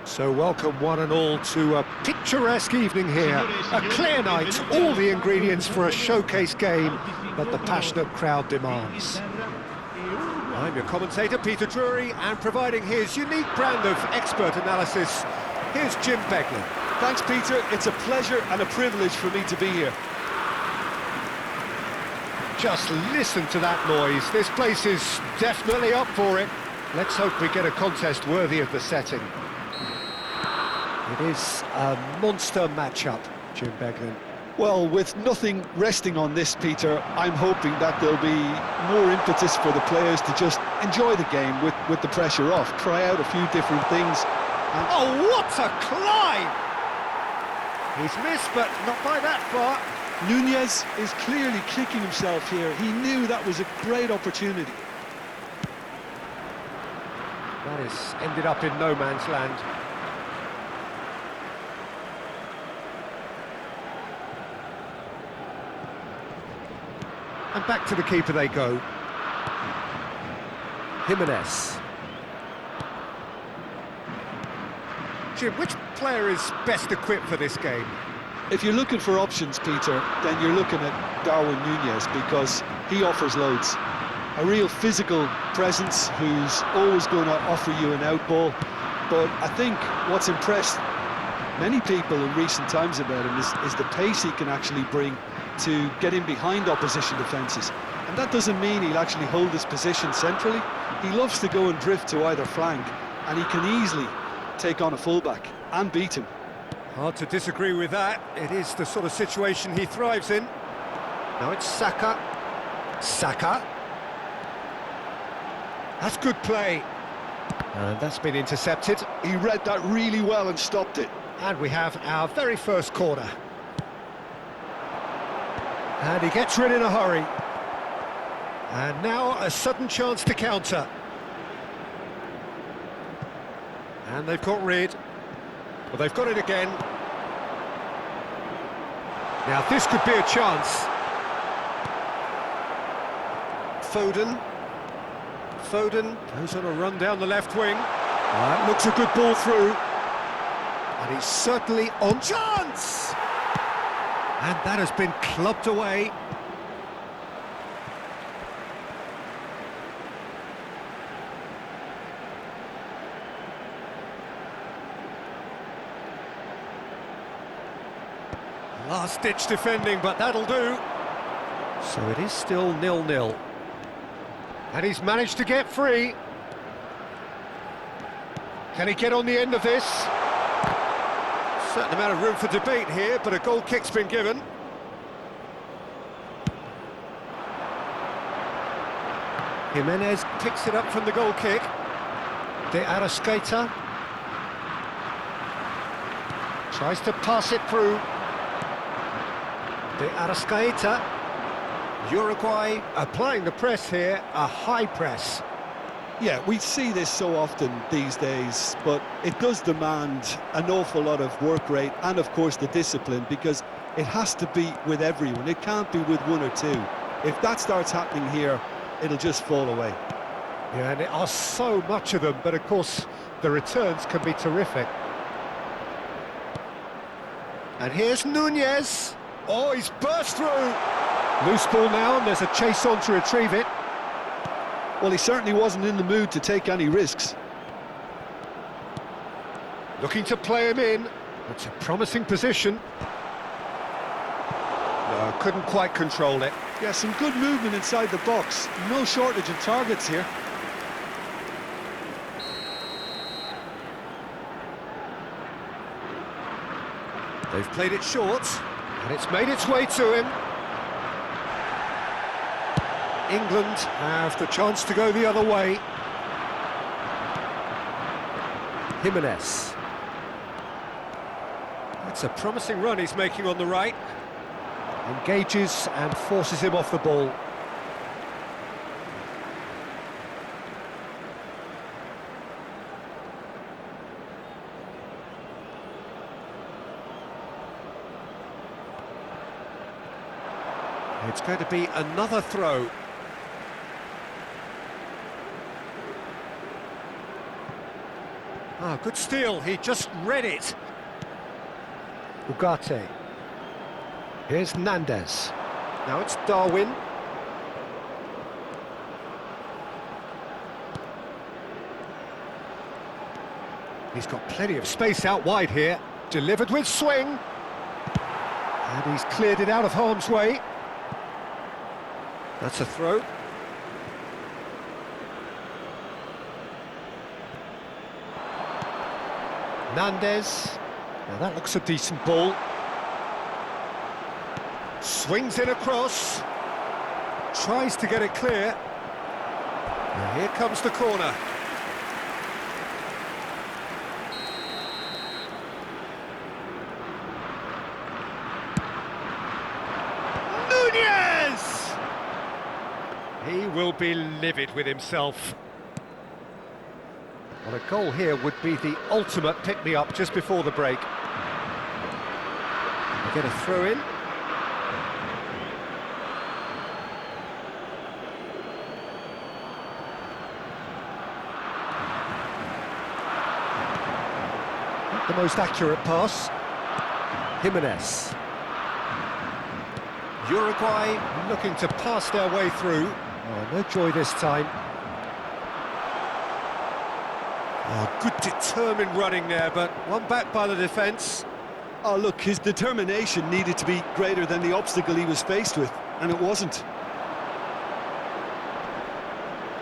So welcome one and all to a picturesque evening here. A clear night, all the ingredients for a showcase game that the passionate crowd demands. I'm your commentator, Peter Drury, and providing his unique brand of expert analysis, here's Jim Beglin. Thanks, Peter. It's a pleasure and a privilege for me to be here. Just listen to that noise. This place is definitely up for it. Let's hope we get a contest worthy of the setting. It is a monster matchup, Jim Beglin. Well, with nothing resting on this, Peter, I'm hoping that there'll be more impetus for the players to just enjoy the game with the pressure off, try out a few different things. Oh, what a climb! He's missed, but not by that far. Nunez is clearly kicking himself here. He knew that was a great opportunity. That has ended up in no man's land. And back to the keeper they go. Jimenez. Jim, which player is best equipped for this game? If you're looking for options, Peter, then you're looking at Darwin Nunez because he offers loads. A real physical presence who's always going to offer you an out ball. But I think what's impressed many people in recent times about him is the pace he can actually bring to get in behind opposition defences. And that doesn't mean he'll actually hold his position centrally. He loves to go and drift to either flank, and he can easily take on a fullback and beat him. Hard to disagree with that. It is the sort of situation he thrives in. Now it's Saka. Saka. That's good play. And that's been intercepted. He read that really well and stopped it. And we have our very first corner. And he gets rid in a hurry. And now a sudden chance to counter. And they've got rid. Well, they've got it again. Now this could be a chance. Foden. Foden goes on a run down the left wing. That looks a good ball through. And he's certainly on chance! And that has been clubbed away. Last-ditch defending, but that'll do. So it is still 0-0. And he's managed to get free. Can he get on the end of this? Certain amount of room for debate here, but a goal kick's been given. Jimenez picks it up from the goal kick. De Arrascaeta tries to pass it through. De Arrascaeta. Uruguay applying the press here, a high press. Yeah, we see this so often these days, but it does demand an awful lot of work rate and, of course, the discipline, because it has to be with everyone. It can't be with one or two. If that starts happening here, it'll just fall away. Yeah, and there are so much of them, but, of course, the returns can be terrific. And here's Nunez. Oh, he's burst through. Loose ball now, and there's a chase on to retrieve it. Well, he certainly wasn't in the mood to take any risks. Looking to play him in. That's a promising position. No, couldn't quite control it. Yeah, some good movement inside the box. No shortage of targets here. They've played it short, and it's made its way to him. England have the chance to go the other way. Jimenez. That's a promising run he's making on the right. Engages and forces him off the ball. It's going to be another throw. Ah, good steal, he just read it. Ugarte. Here's Nandez. Now it's Darwin. He's got plenty of space out wide here. Delivered with swing. And he's cleared it out of harm's way. That's a throw. Nandez. Now that looks a decent ball. Swings in across. Tries to get it clear. Now here comes the corner. Nunez! He will be livid with himself. Well, a goal here would be the ultimate pick-me-up just before the break. They get a throw-in. Not the most accurate pass. Jimenez. Uruguay looking to pass their way through. Oh, no joy this time. Oh, good determined running there, but one back by the defence. Oh, look, his determination needed to be greater than the obstacle he was faced with, and it wasn't.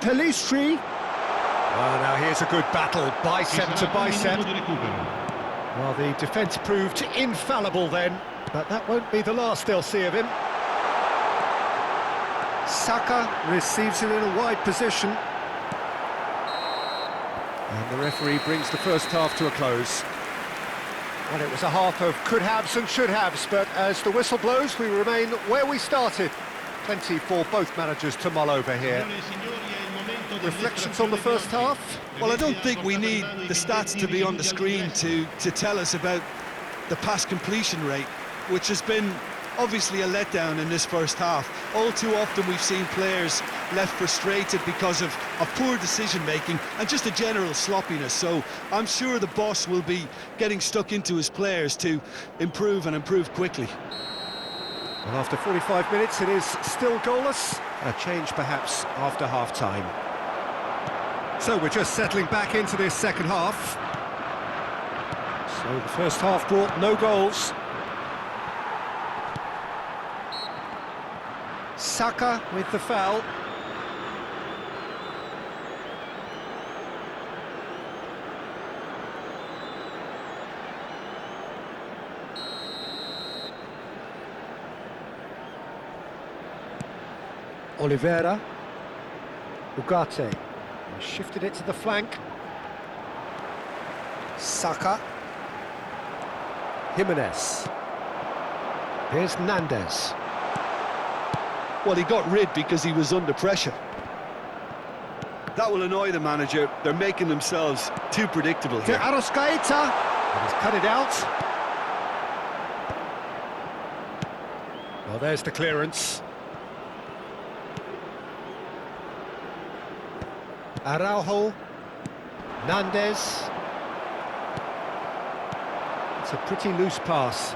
Pelistri. Oh, now here's a good battle, bicep to bicep. Well, the defence proved infallible then, but that won't be the last they'll see of him. Saka receives it in a wide position. And the referee brings the first half to a close. Well, it was a half of could-haves and should-haves, but as the whistle blows, we remain where we started. Plenty for both managers to mull over here. Reflections on the first half? Well, I don't think we need the stats to be on the screen to tell us about the pass completion rate, which has been obviously a letdown in this first half. All too often we've seen players left frustrated because of poor decision-making and just a general sloppiness. So I'm sure the boss will be getting stuck into his players to improve and improve quickly. Well, after 45 minutes, it is still goalless. A change perhaps after half-time. So we're just settling back into this second half. So the first half brought no goals. Saka with the foul. Oliveira. Ugarte. Shifted it to the flank. Saka. Jimenez. Here's Nandez. Well, he got rid because he was under pressure. That will annoy the manager. They're making themselves too predictable here. Arrascaeta. And he's cut it out. Well, there's the clearance. Araujo. Nandez. It's a pretty loose pass.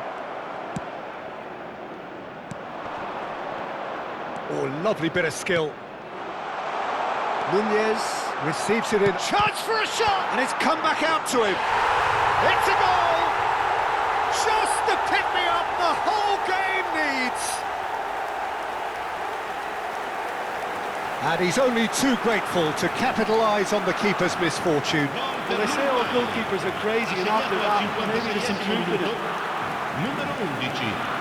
Oh, lovely bit of skill. Nunez receives it in. Chance for a shot! And it's come back out to him. It's a goal! Just the pick-me-up the whole game needs. And he's only too grateful to capitalise on the keeper's misfortune. Well, they say all goalkeepers are crazy, and after that, maybe there's some truth in it. Numero 11.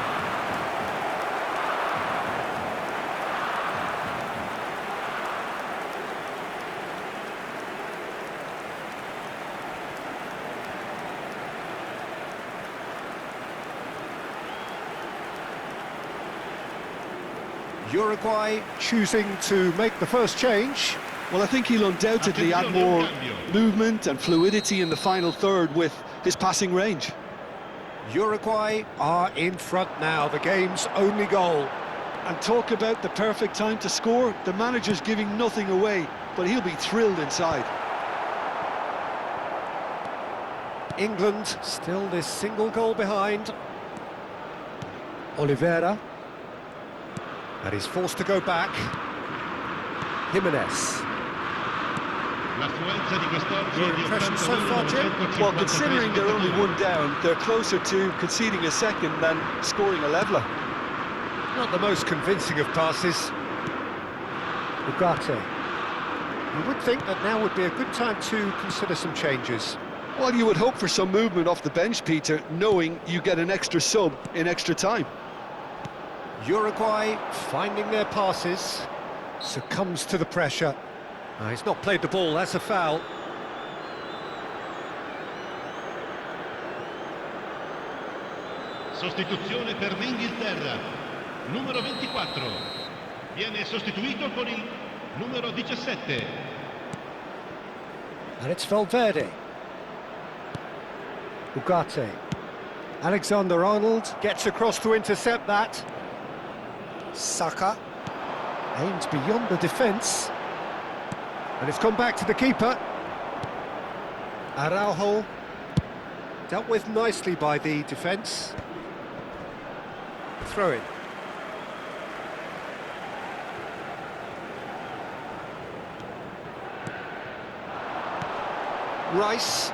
Uruguay choosing to make the first change. Well, I think he'll undoubtedly add more movement and fluidity in the final third with his passing range. Uruguay are in front now, the game's only goal. And talk about the perfect time to score. The manager's giving nothing away, but he'll be thrilled inside. England still this single goal behind. Oliveira. And he's forced to go back. Jimenez. Your impression so far, Jim? Well, considering they're only one down, they're closer to conceding a second than scoring a leveller. Not the most convincing of passes. Ugarte. You would think that now would be a good time to consider some changes. Well, you would hope for some movement off the bench, Peter, knowing you get an extra sub in extra time. Uruguay finding their passes, succumbs to the pressure. He's not played the ball, that's a foul. Sostituzione per l'Inghilterra, numero 24. Viene sostituito con il numero 17. And it's Valverde. Ugarte. Alexander-Arnold gets across to intercept that. Saka aims beyond the defence. And it's gone back to the keeper. Araujo. Dealt with nicely by the defence. Throw in. Rice.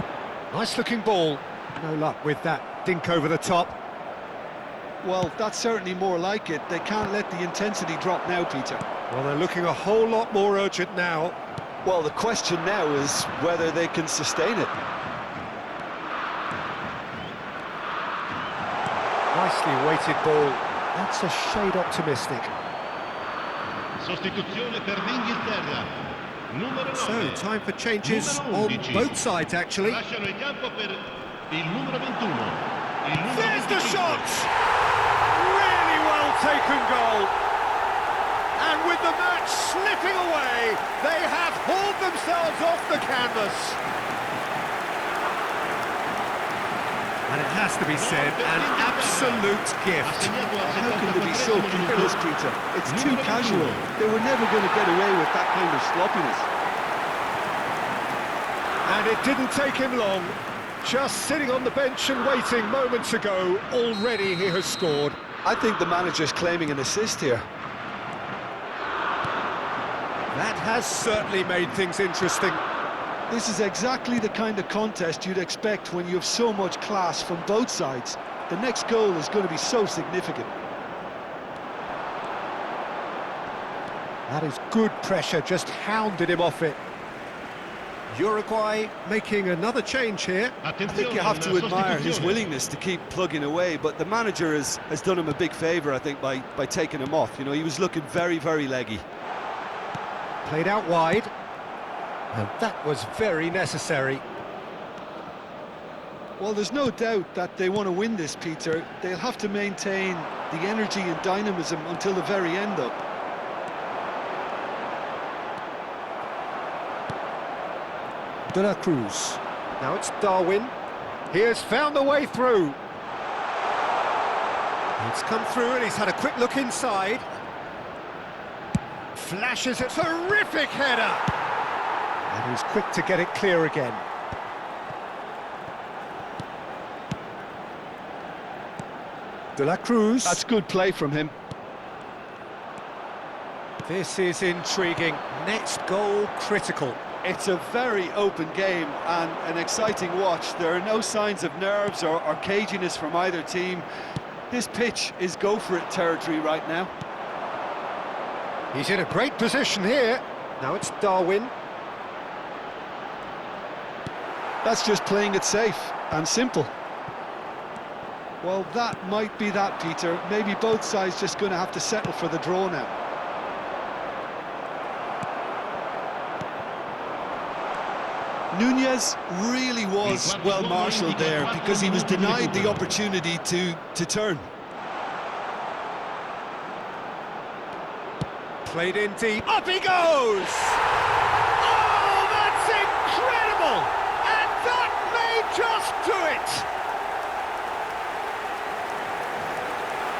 Nice looking ball. No luck with that dink over the top. Well, that's certainly more like it. They can't let the intensity drop now, Peter. Well, they're looking a whole lot more urgent now. Well, the question now is whether they can sustain it. Nicely weighted ball. That's a shade optimistic. Sostituzione per l'Inghilterra, numero 9. So, time for changes Numero on 11. both sides, actually. Lasciano il campo per il numero 21. Il numero There's the 25. shot! Really well taken goal. And with the match slipping away, they have hauled themselves off the canvas. And it has to be said, an absolute gift. How can they be so clueless, Peter? It's too casual. They were never going to get away with that kind of sloppiness. And it didn't take him long. Just sitting on the bench and waiting moments ago, already he has scored. I think the manager's claiming an assist here. That has certainly made things interesting. This is exactly the kind of contest you'd expect when you have so much class from both sides. The next goal is going to be so significant. That is good pressure, just hounded him off it. Uruguay making another change here. I think you have to admire his willingness to keep plugging away, but the manager has done him a big favour, I think, by taking him off. You know, he was looking very, very leggy. Played out wide. And that was very necessary. Well, there's no doubt that they want to win this, Peter. They'll have to maintain the energy and dynamism until the very end, though. De la Cruz. Now it's Darwin. He has found a way through. It's come through and he's had a quick look inside. Flashes a terrific header. And he's quick to get it clear again. De la Cruz. That's good play from him. This is intriguing. Next goal critical. It's a very open game and an exciting watch. There are no signs of nerves or caginess from either team. This pitch is go-for-it territory right now. He's in a great position here. Now it's Darwin. That's just playing it safe and simple. Well, that might be that, Peter. Maybe both sides just going to have to settle for the draw now. Nunez really was well marshalled there because he was denied the opportunity to turn. Played in deep. Up he goes! Oh, that's incredible! And that may just do it!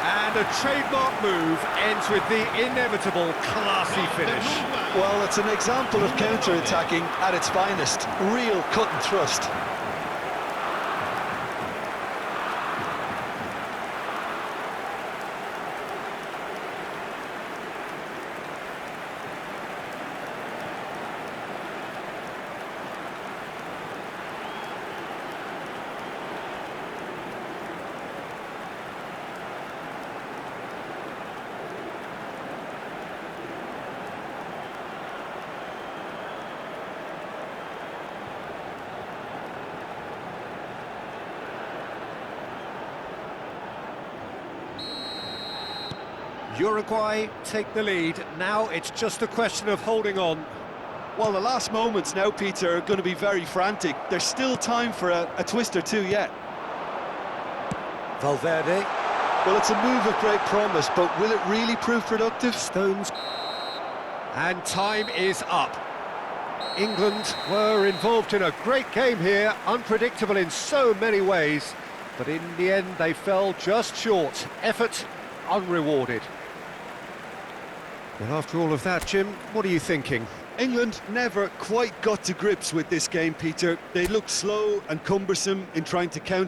And a trademark move ends with the inevitable classy finish. Well, it's an example of counter-attacking at its finest. Real cut and thrust. Uruguay take the lead. Now it's just a question of holding on. Well, the last moments now, Peter, are going to be very frantic. There's still time for a twist or two yet. Valverde. Well, it's a move of great promise, but will it really prove productive? Stones. And time is up. England were involved in a great game here, unpredictable in so many ways, but in the end they fell just short. Effort unrewarded. Well, after all of that, Jim, what are you thinking? England never quite got to grips with this game, Peter. They looked slow and cumbersome in trying to counter